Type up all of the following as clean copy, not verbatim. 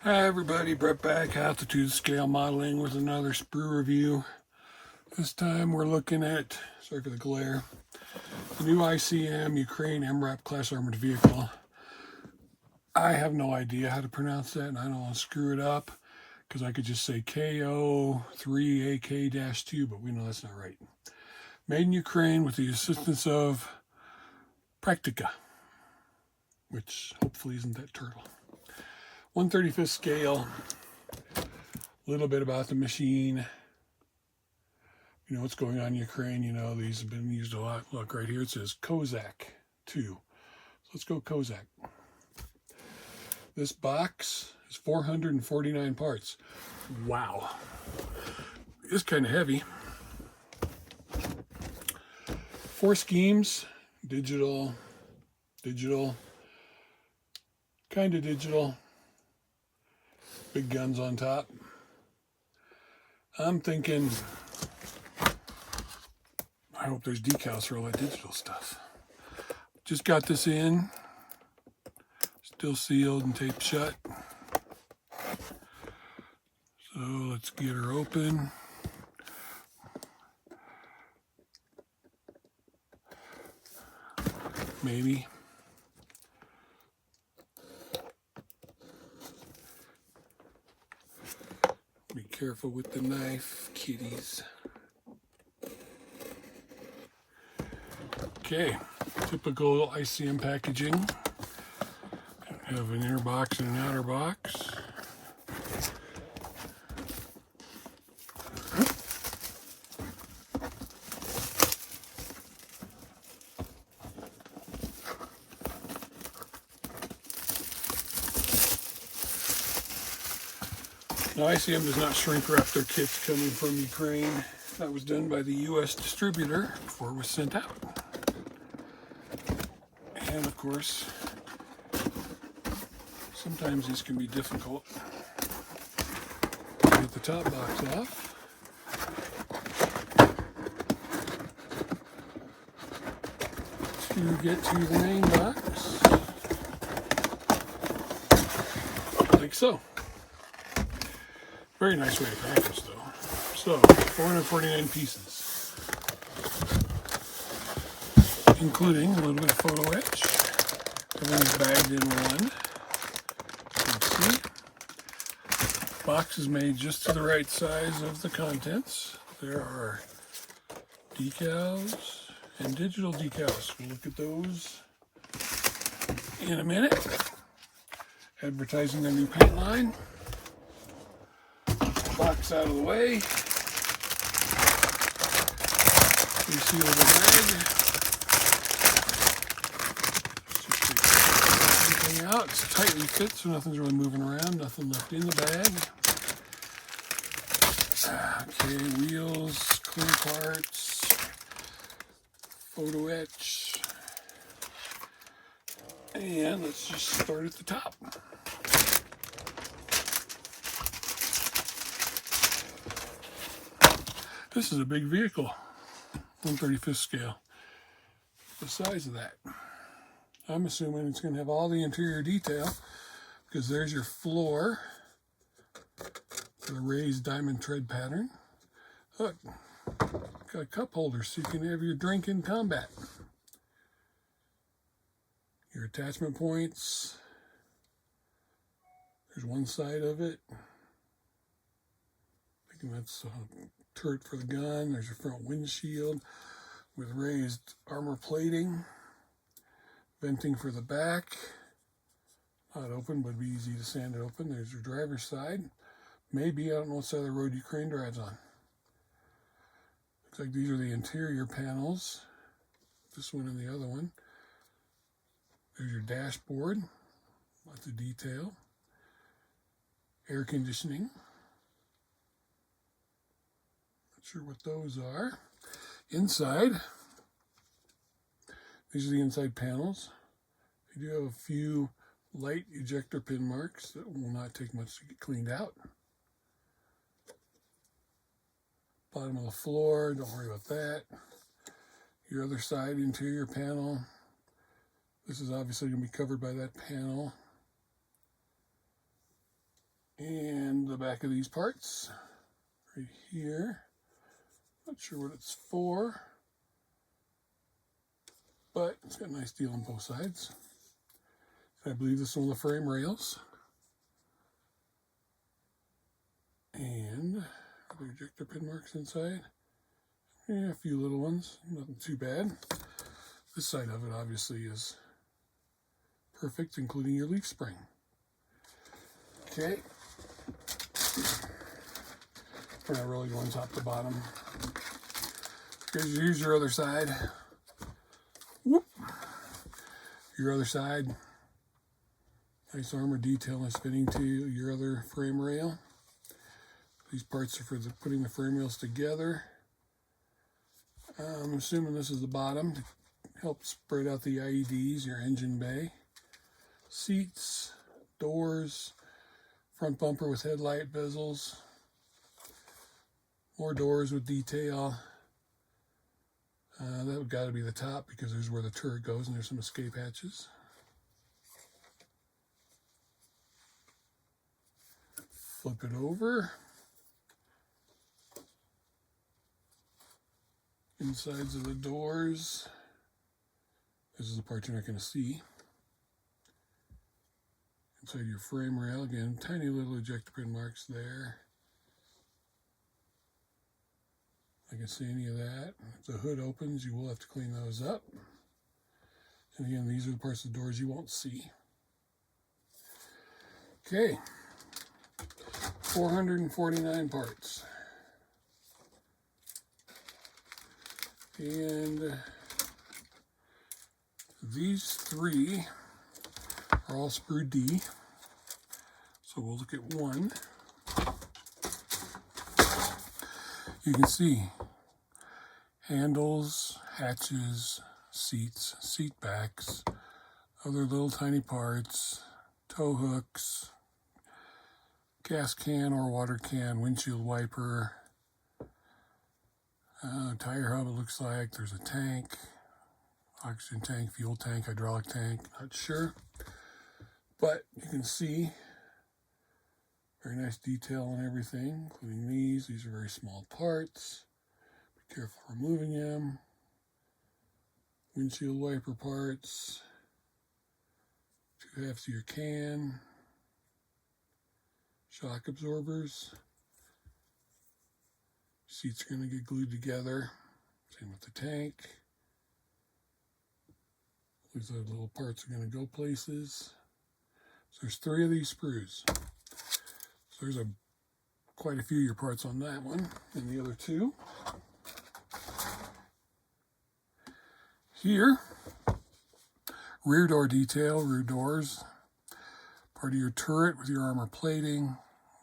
Hi everybody, Brett back, altitude scale modeling with another Sprue review. This time we're looking at, sorry for the glare, the new ICM Ukraine MRAP class armored vehicle. I have no idea how to pronounce that and I don't want to screw it up because I could just say KO3AK-2, but we know that's not right. Made in Ukraine with the assistance of Praktika, which hopefully isn't that turtle. 1/35th scale. A little bit about the machine. You know what's going on in Ukraine. You know, these have been used a lot. Look, right here it says Kozak-2. So let's go Kozak. This box is 449 parts. Wow. It's kind of heavy. 4 schemes. Digital, kind of digital. Big guns on top. I'm thinking, I hope there's decals for all that digital stuff. Just got this in. Still sealed and taped shut. So let's get her open. Maybe. Be careful with the knife, kitties. Okay, typical ICM packaging. Have an inner box and an outer box. Now, ICM does not shrink wrap their kits coming from Ukraine. That was done by the U.S. distributor before it was sent out. And of course, sometimes these can be difficult. Get the top box off. To get to the main box, like so. Very nice way to package though. So, 449 pieces, including a little bit of photo etch. Everything's bagged in one. You can see. Box is made just to the right size of the contents. There are decals and digital decals. We'll look at those in a minute. Advertising their new paint line. Box out of the way. Reseal the bag. Just take everything out. It's tightly fit, so nothing's really moving around. Nothing left in the bag. Okay, wheels, clear parts, photo etch. And let's just start at the top. This is a big vehicle, 1/35th scale. The size of that. I'm assuming it's going to have all the interior detail because there's your floor, the raised diamond tread pattern. Look, got a cup holder so you can have your drink in combat. Your attachment points. There's one side of it. I think that's turret for the gun. There's your front windshield with raised armor plating, venting for the back. Not open, but it'd be easy to sand it open. There's your driver's side. Maybe, I don't know what side of the road Ukraine drives on. Looks like these are the interior panels. This one and the other one. There's your dashboard. Lots of detail. Air conditioning. Sure what those are. Inside, these are the inside panels. They do have a few light ejector pin marks that will not take much to get cleaned out. Bottom of the floor, don't worry about that. Your other side interior panel. This is obviously going to be covered by that panel. And the back of these parts, right here. Not sure what it's for, but it's got a nice deal on both sides. I believe this is one of the frame rails. And the ejector pin marks inside. Yeah, a few little ones, nothing too bad. This side of it obviously is perfect, including your leaf spring. Okay. We're not really going top to bottom. Here's your other side. Whoop. Your other side. Nice armor detail is fitting to your other frame rail. These parts are for putting the frame rails together. I'm assuming this is the bottom to help spread out the IEDs, your engine bay. Seats, doors, front bumper with headlight bezels. More doors with detail. That would got to be the top because there's where the turret goes and there's some escape hatches. Flip it over. Insides of the doors. This is the part you're not going to see. Inside your frame rail, again, tiny little ejector pin marks there. I can see any of that. If the hood opens, you will have to clean those up. And again, these are the parts of the doors you won't see. Okay, 449 parts. And these three are all Sprue D. So we'll look at one. You can see handles, hatches, seats, seat backs, other little tiny parts, tow hooks, gas can or water can, windshield wiper, tire hub it looks like, there's a tank, oxygen tank, fuel tank, hydraulic tank, not sure. But you can see very nice detail on everything, including these. These are very small parts. Be careful removing them. Windshield wiper parts. 2 halves of your can. Shock absorbers. Seats are going to get glued together. Same with the tank. These other little parts are going to go places. So there's 3 of these sprues. So there's quite a few of your parts on that one and the other 2. Here, rear door detail, rear doors, part of your turret with your armor plating.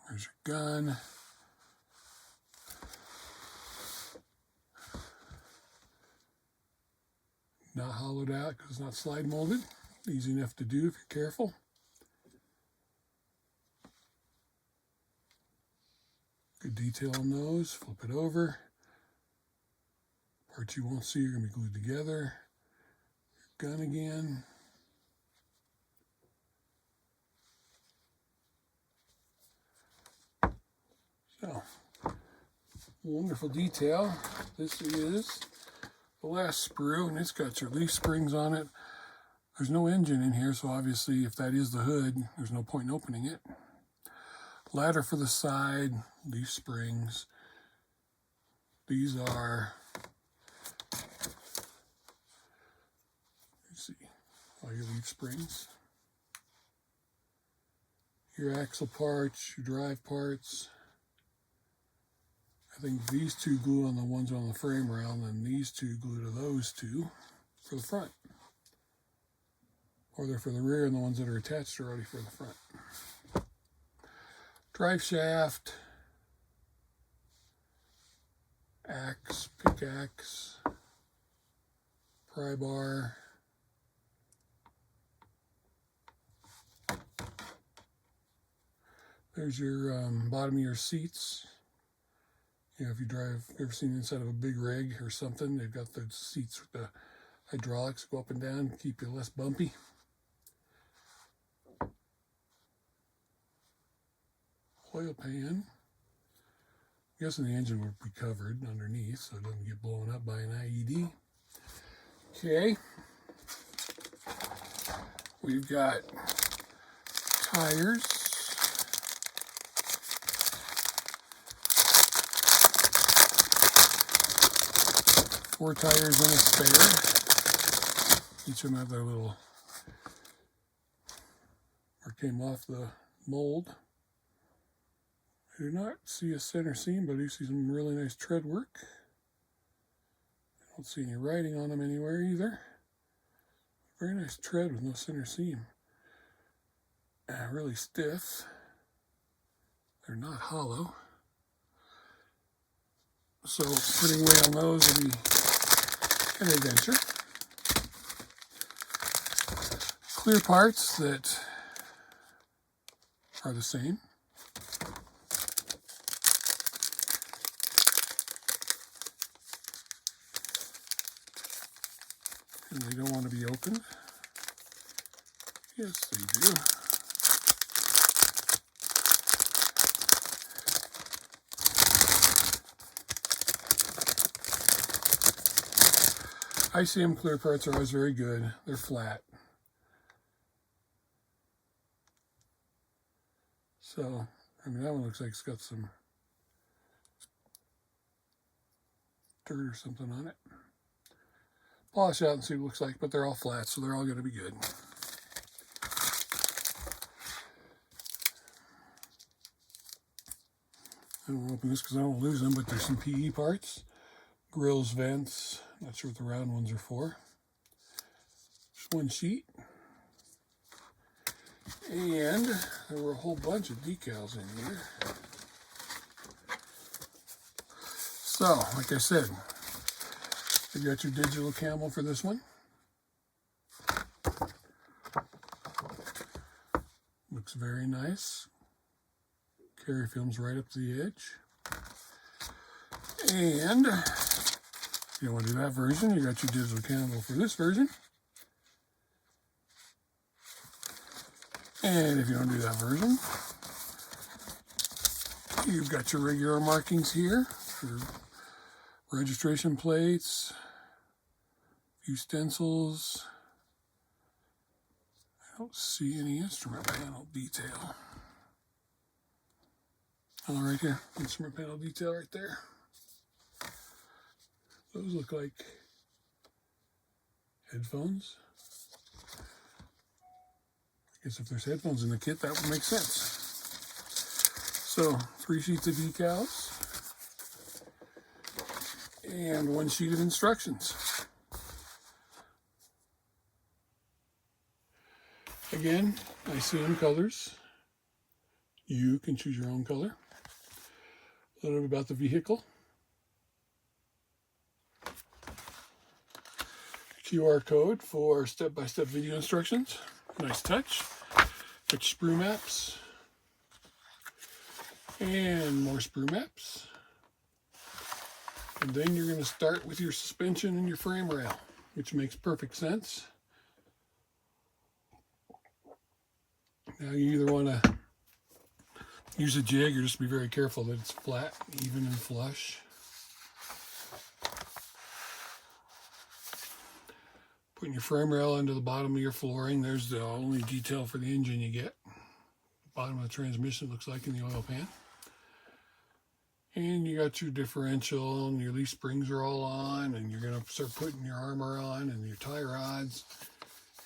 There's your gun. Not hollowed out because it's not slide molded. Easy enough to do if you're careful. Good detail on those. Flip it over. Parts you won't see are going to be glued together. Your gun again. So, wonderful detail. This is the last sprue, and it's got your leaf springs on it. There's no engine in here, so obviously if that is the hood, there's no point in opening it. Ladder for the side, leaf springs. These are, let's see, all your leaf springs. Your axle parts, your drive parts. I think these 2 glue on the ones on the frame rail, and then these 2 glue to those 2 for the front. Or they're for the rear, and the ones that are attached are already for the front. Drive shaft, axe, pickaxe, pry bar, there's your bottom of your seats. You know, if you drive, ever seen the inside of a big rig or something, they've got the seats with the hydraulics go up and down, keep you less bumpy. oil pan. I'm guessing the engine would be covered underneath so it doesn't get blown up by an IED. Okay. We've got tires. Four tires and a spare. Each of them have their little, or came off the mold. I do not see a center seam, but I do see some really nice tread work. I don't see any writing on them anywhere either. Very nice tread with no center seam. Really stiff. They're not hollow. So putting weight on those will be an adventure. Clear parts that are the same. And they don't want to be opened. Yes, they do. ICM clear parts are always very good. They're flat. So, I mean, that one looks like it's got some dirt or something on it. Polish out and see what it looks like, but they're all flat, so they're all going to be good. I don't open this because I don't lose them, but there's some PE parts. Grills, vents. Not sure what the round ones are for. Just one sheet. And there were a whole bunch of decals in here. So, like I said, you got your digital camo for this one. Looks very nice. Carry films right up to the edge. And if you want to do that version, you got your digital camo for this version. And if you want to do that version, you've got your regular markings here for registration plates, a few stencils. I don't see any instrument panel detail. Oh, right here, instrument panel detail right there. Those look like headphones. I guess if there's headphones in the kit, that would make sense. So, 3 sheets of decals and 1 sheet of instructions. Again, ICM colors. You can choose your own color. A little bit about the vehicle. QR code for step-by-step video instructions. Nice touch. Got sprue maps. And more sprue maps. And then you're going to start with your suspension and your frame rail, which makes perfect sense. Now you either want to use a jig or just be very careful that it's flat, even, and flush. Putting your frame rail into the bottom of your flooring. There's the only detail for the engine you get. The bottom of the transmission looks like in the oil pan. And you got your differential and your leaf springs are all on, and you're going to start putting your armor on and your tie rods,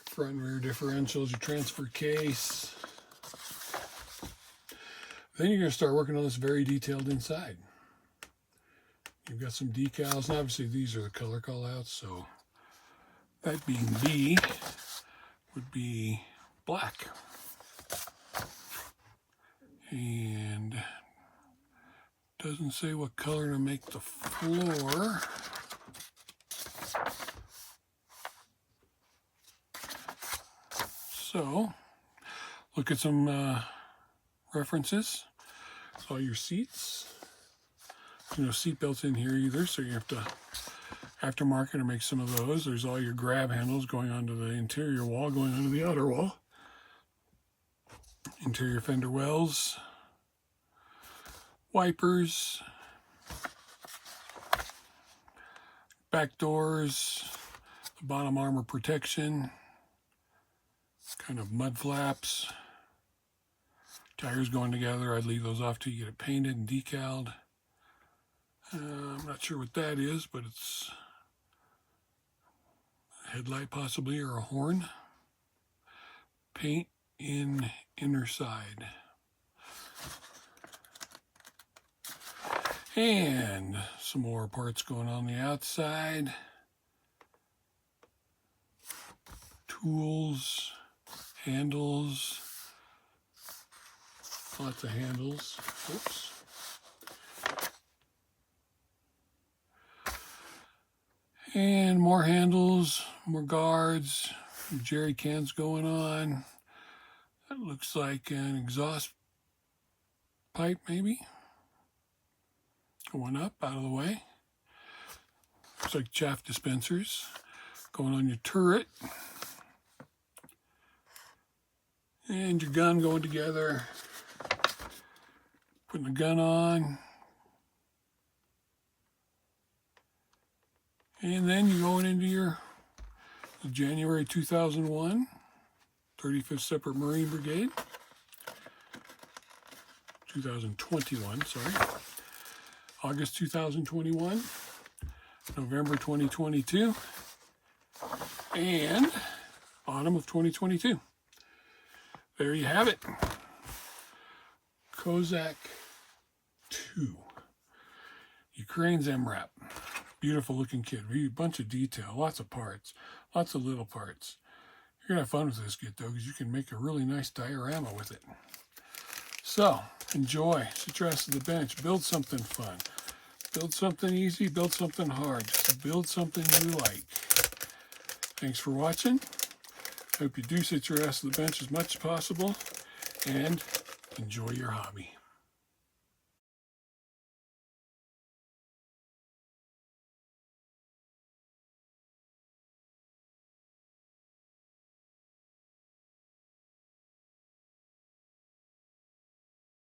front and rear differentials, your transfer case. Then you're going to start working on this very detailed inside. You've got some decals, and obviously these are the color callouts, so that being B would be black. And doesn't say what color to make the floor. So, look at some references. All your seats. There's no seat belts in here either, so you have to aftermarket or make some of those. There's all your grab handles going onto the interior wall, going onto the outer wall. Interior fender wells. wipers, back doors, the bottom armor protection, kind of mud flaps, tires going together. I'd leave those off till you get it painted and decaled. I'm not sure what that is, but it's a headlight possibly, or a horn. Paint in inner side. And some more parts going on the outside. Tools, handles, lots of handles. Oops. And more handles, more guards, jerry cans going on. That looks like an exhaust pipe maybe. Going up, out of the way. Looks like chaff dispensers going on your turret. And your gun going together. Putting the gun on. And then you're going into your January 2001, 35th Separate Marine Brigade. 2021, sorry. August 2021, November 2022, and autumn of 2022. There you have it. Kozak-2. Ukraine's MRAP. Beautiful looking kit. A bunch of detail, lots of parts, lots of little parts. You're going to have fun with this kit though, because you can make a really nice diorama with it. So, enjoy. Sit your ass to the bench. Build something fun. Build something easy. Build something hard. Just build something you like. Thanks for watching. Hope you do sit your ass to the bench as much as possible. And enjoy your hobby.